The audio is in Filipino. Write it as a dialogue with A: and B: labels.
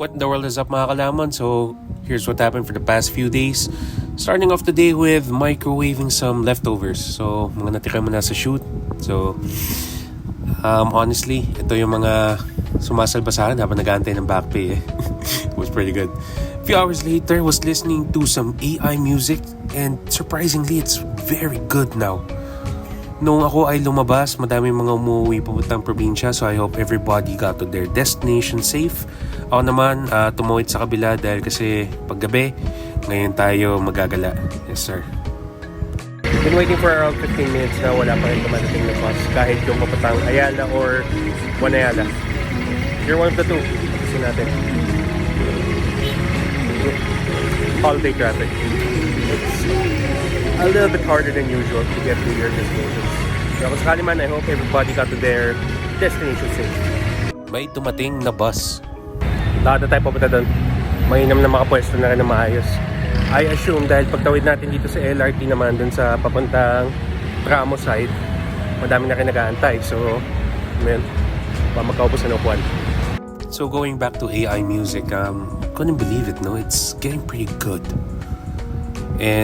A: What in the world is up mga kalaman? So here's what happened for the past few days. Starting off the day with microwaving some leftovers. So mga natira mo na sa shoot. So honestly, ito yung mga sumasalba sa akin habang nag-aantay ng back pay. It was pretty good. A few hours later, was listening to some AI music and surprisingly, it's very good now. Nung ako ay lumabas, madami mga umuwi papuntang probinsya, so I hope everybody got to their destination safe. Ako naman, tumuwid sa kabila dahil kasi paggabi, ngayon tayo magagala. Yes sir. Been waiting for around 15 minutes na wala pa rin dumadating na bus kahit yung papatang Ayala or Wanayala. You're one of the two. Kasi natin. Holiday traffic. It's a little bit harder than usual to get to your destinations. Pero kung sakali man, I hope everybody got to their destination safe. May dumating na bus. Lahat na tayo papunta doon. Mainam na makapwesto na rin na maayos. I assume dahil pagtawid natin dito sa LRT naman dun sa papuntang Tramo side, madami na rin nag-aantay. So, man, baka magkaupos na upuan. So going back to AI music, couldn't believe it, no? It's getting pretty good. And